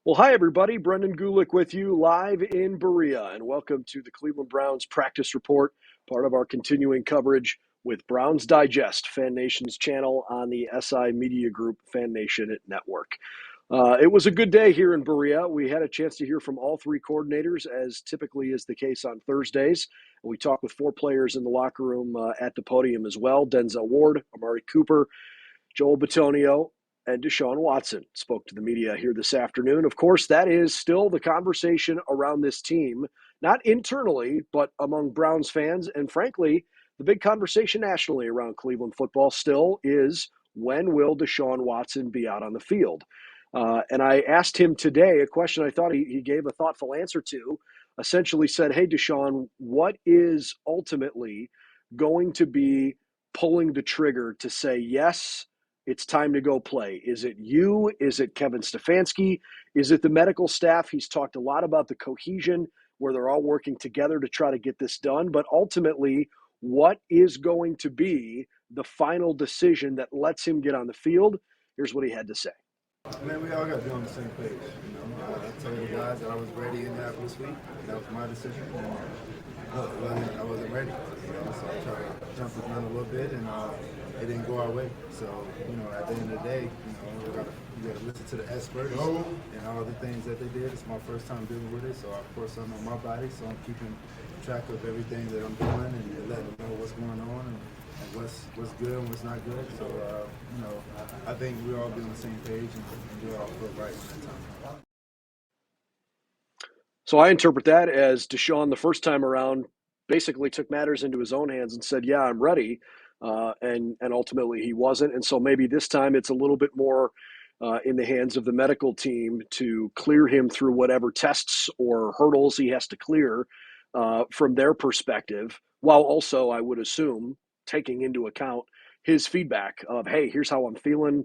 Well, hi, everybody. Brendan Gulick with you live in Berea, and welcome to the Cleveland Browns practice report, part of our continuing coverage with BrownsDigest, Fan Nation's channel on the SI Media Group Fan Nation Network. It was a good day here in Berea. We had a chance to hear from all three coordinators, as typically is the case on Thursdays. We talked with four players in the locker room at the podium as well: Denzel Ward, Amari Cooper, Joel Bitonio, and Deshaun Watson spoke to the media here this afternoon. Of course, that is still the conversation around this team, not internally, but among Browns fans. And frankly, the big conversation nationally around Cleveland football still is, when will Deshaun Watson be out on the field? And I asked him today a question I thought he gave a thoughtful answer to. Essentially said, hey, Deshaun, what is ultimately going to be pulling the trigger to say, yes, it's time to go play? Is it you? Is it Kevin Stefanski? Is it the medical staff? He's talked a lot about the cohesion where they're all working together to try to get this done. But ultimately, what is going to be the final decision that lets him get on the field? Here's what he had to say. Man, we all got to be on the same page. I told the guys that I was ready in this week. That was my decision. I wasn't ready. So I tried to jump the gun a little bit, and it didn't go our way. So, at the end of the day, you got to listen to the experts and all the things that they did. It's my first time dealing with it, so of course I know my body, so I'm keeping track of everything that I'm doing and letting them know what's going on and what's good and what's not good. So, I think we all be on the same page and do it all feel right in that time. So I interpret that as Deshaun, the first time around, basically took matters into his own hands and said, yeah, I'm ready. And ultimately he wasn't. And so maybe this time it's a little bit more in the hands of the medical team to clear him through whatever tests or hurdles he has to clear from their perspective, while also, I would assume, taking into account his feedback of, hey, here's how I'm feeling.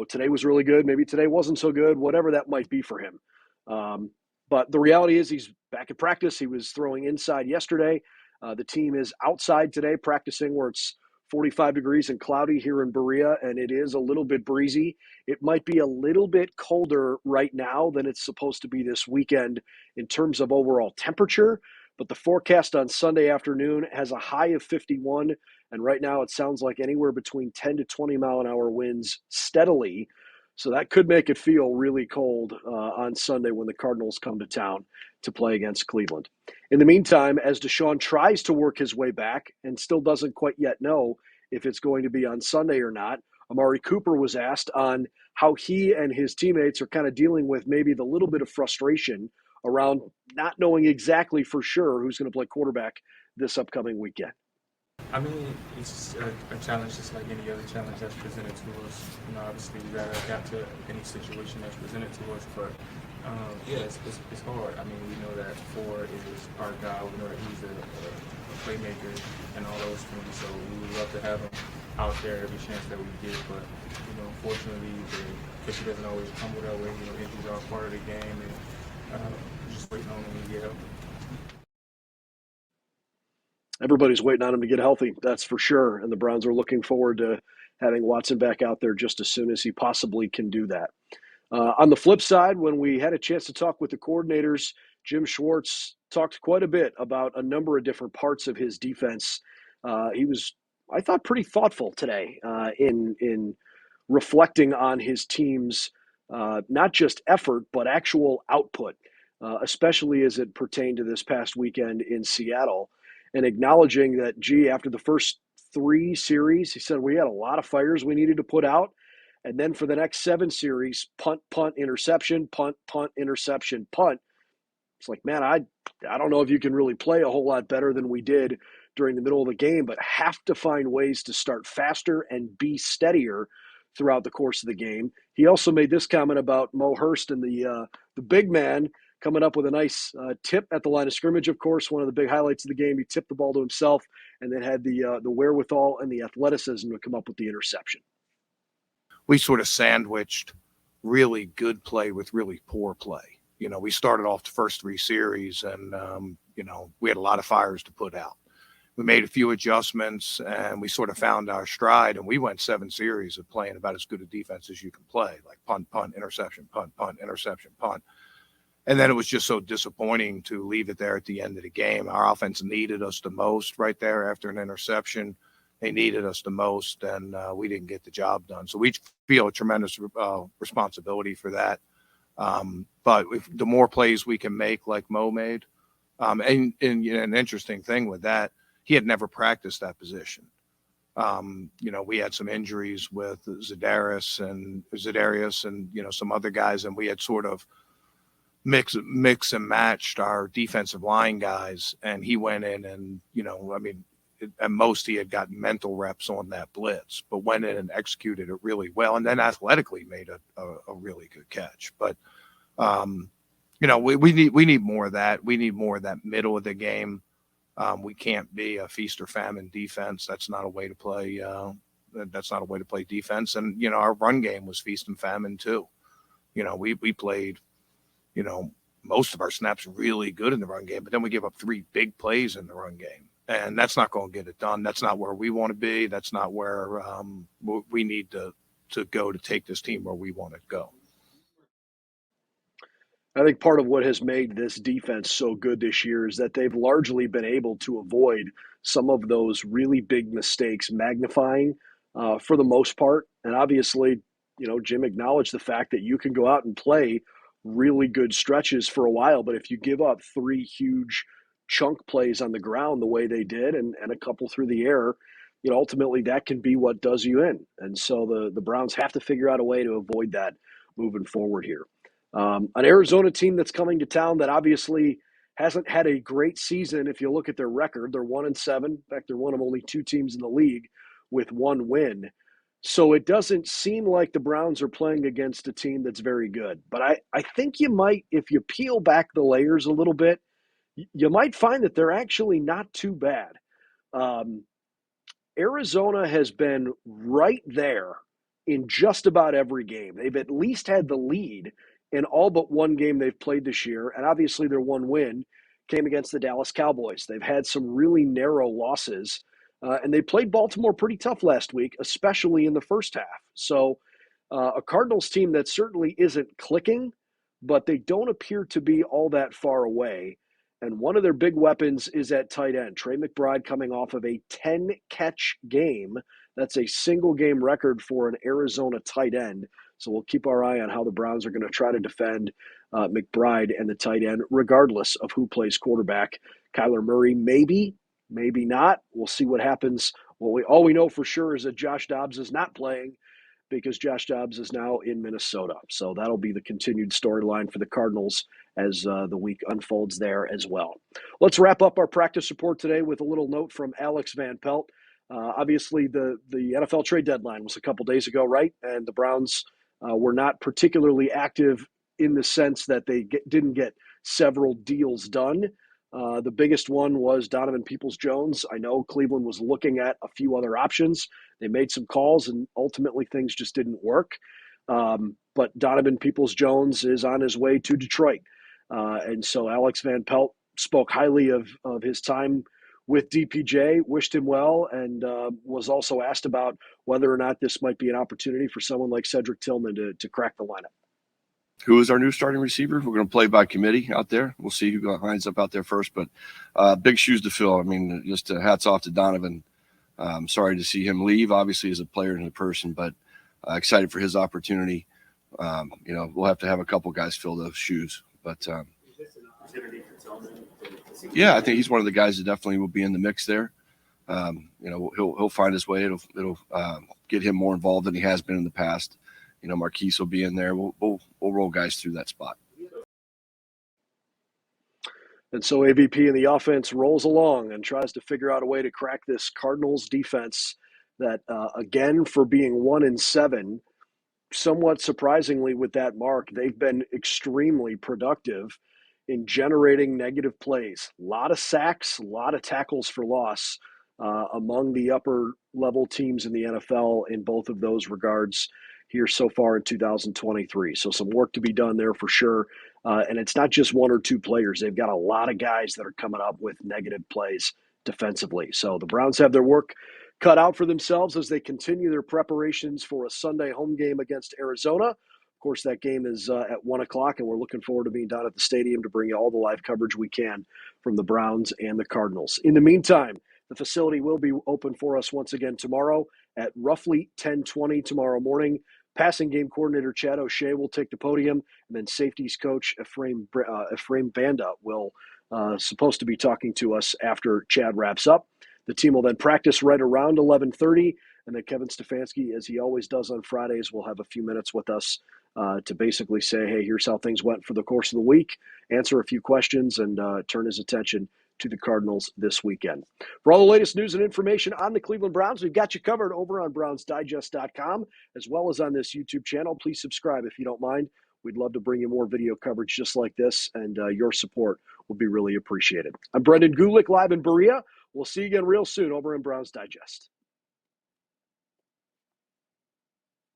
Today was really good. Maybe today wasn't so good, whatever that might be for him. But the reality is he's back at practice. He was throwing inside yesterday. The team is outside today practicing where it's 45 degrees and cloudy here in Berea, and it is a little bit breezy. It might be a little bit colder right now than it's supposed to be this weekend in terms of overall temperature, but the forecast on Sunday afternoon has a high of 51, and right now it sounds like anywhere between 10 to 20 mile an hour winds steadily. So that could make it feel really cold on Sunday when the Cardinals come to town to play against Cleveland. In the meantime, as Deshaun tries to work his way back and still doesn't quite yet know if it's going to be on Sunday or not, Amari Cooper was asked on how he and his teammates are kind of dealing with maybe the little bit of frustration around not knowing exactly for sure who's going to play quarterback this upcoming weekend. I mean, it's just a challenge just like any other challenge that's presented to us. Obviously we gotta adapt to any situation that's presented to us, but it's hard. I mean, we know that Ford is our guy. We know that he's a playmaker and all those things, so we would love to have him out there every chance that we get, but unfortunately the pitcher doesn't always come with our way. Injuries are part of the game, and we're just waiting on him to get healthy. Everybody's waiting on him to get healthy, that's for sure. And the Browns are looking forward to having Watson back out there just as soon as he possibly can do that. On the flip side, when we had a chance to talk with the coordinators, Jim Schwartz talked quite a bit about a number of different parts of his defense. He was, I thought, pretty thoughtful today in reflecting on his team's not just effort, but actual output, especially as it pertained to this past weekend in Seattle. And acknowledging that, after the first 3 series, he said we had a lot of fires we needed to put out. And then for the next 7 series, punt, interception, punt, interception, punt. It's like, man, I don't know if you can really play a whole lot better than we did during the middle of the game, but have to find ways to start faster and be steadier throughout the course of the game. He also made this comment about Mo Hurst and the big man coming up with a nice tip at the line of scrimmage. Of course, one of the big highlights of the game, he tipped the ball to himself and then had the wherewithal and the athleticism to come up with the interception. We sort of sandwiched really good play with really poor play. We started off the first 3 series and, we had a lot of fires to put out. we made a few adjustments and we sort of found our stride, and we went 7 series of playing about as good a defense as you can play, like punt, punt, interception, punt, punt, interception, punt. And then it was just so disappointing to leave it there at the end of the game. Our offense needed us the most right there after an interception. They needed us the most, and we didn't get the job done. So we feel a tremendous responsibility for that. But the more plays we can make like Mo made, and an interesting thing with that, he had never practiced that position. We had some injuries with Zadarius and some other guys, and we had sort of mix and matched our defensive line guys, and he went in and at most he had gotten mental reps on that blitz, but went in and executed it really well, and then athletically made a really good catch. But we need more of that. We need more of that middle of the game. We can't be a feast or famine defense. That's not a way to play. That's not a way to play defense. And our run game was feast and famine too. We played most of our snaps really good in the run game, but then we give up 3 big plays in the run game, and that's not going to get it done. That's not where we want to be. That's not where we need to go to take this team where we want to go. I think part of what has made this defense so good this year is that they've largely been able to avoid some of those really big mistakes magnifying for the most part. And obviously, Jim acknowledged the fact that you can go out and play really good stretches for a while, but if you give up 3 huge chunk plays on the ground the way they did and a couple through the air, ultimately that can be what does you in. And so the Browns have to figure out a way to avoid that moving forward here. An Arizona team that's coming to town that obviously hasn't had a great season. If you look at their record, they're 1-7. In fact, they're one of only 2 teams in the league with 1 win. So it doesn't seem like the Browns are playing against a team that's very good. But I think you might, if you peel back the layers a little bit, you might find that they're actually not too bad. Arizona has been right there in just about every game. They've at least had the lead in all but 1 game they've played this year. And obviously their 1 win came against the Dallas Cowboys. They've had some really narrow losses. And they played Baltimore pretty tough last week, especially in the first half. So a Cardinals team that certainly isn't clicking, but they don't appear to be all that far away. And one of their big weapons is at tight end. Trey McBride coming off of a 10-catch game. That's a single-game record for an Arizona tight end. So we'll keep our eye on how the Browns are going to try to defend McBride and the tight end, regardless of who plays quarterback. Kyler Murray, maybe not. We'll see what happens. Well, all we know for sure is that Josh Dobbs is not playing because Josh Dobbs is now in Minnesota. So that'll be the continued storyline for the Cardinals as the week unfolds there as well. Let's wrap up our practice report today with a little note from Alex Van Pelt. Obviously, the NFL trade deadline was a couple days ago, right? And the Browns were not particularly active in the sense that they didn't get several deals done. The biggest one was Donovan Peoples-Jones. I know Cleveland was looking at a few other options. They made some calls, and ultimately things just didn't work. But Donovan Peoples-Jones is on his way to Detroit. And so Alex Van Pelt spoke highly of his time with DPJ, wished him well, and was also asked about whether or not this might be an opportunity for someone like Cedric Tillman to crack the lineup. Who is our new starting receiver? We're going to play by committee out there. We'll see who lines up out there first, but big shoes to fill. I mean, just hats off to Donovan. Sorry to see him leave, obviously, as a player and a person, but excited for his opportunity. We'll have to have a couple guys fill those shoes. But, yeah, I think he's one of the guys that definitely will be in the mix there. He'll find his way. It'll get him more involved than he has been in the past. Marquise will be in there. We'll roll guys through that spot. And so AVP in the offense rolls along and tries to figure out a way to crack this Cardinals defense that, again, for being 1-7, somewhat surprisingly with that mark, they've been extremely productive in generating negative plays. A lot of sacks, a lot of tackles for loss among the upper-level teams in the NFL in both of those regards here so far in 2023. So some work to be done there for sure. And it's not just 1 or 2 players. They've got a lot of guys that are coming up with negative plays defensively. So the Browns have their work cut out for themselves as they continue their preparations for a Sunday home game against Arizona. Of course, that game is at 1 o'clock, and we're looking forward to being down at the stadium to bring you all the live coverage we can from the Browns and the Cardinals. In the meantime, the facility will be open for us once again tomorrow at roughly 10:20 tomorrow morning. Passing game coordinator Chad O'Shea will take the podium, and then safeties coach Ephraim Banda will supposed to be talking to us after Chad wraps up. The team will then practice right around 11:30, and then Kevin Stefanski, as he always does on Fridays, will have a few minutes with us to basically say, hey, here's how things went for the course of the week, answer a few questions, and turn his attention to the Cardinals this weekend. For all the latest news and information on the Cleveland Browns, we've got you covered over on BrownsDigest.com, as well as on this YouTube channel. Please subscribe if you don't mind. We'd love to bring you more video coverage just like this, and your support would be really appreciated. I'm Brendan Gulick, live in Berea. We'll see you again real soon over in Browns Digest.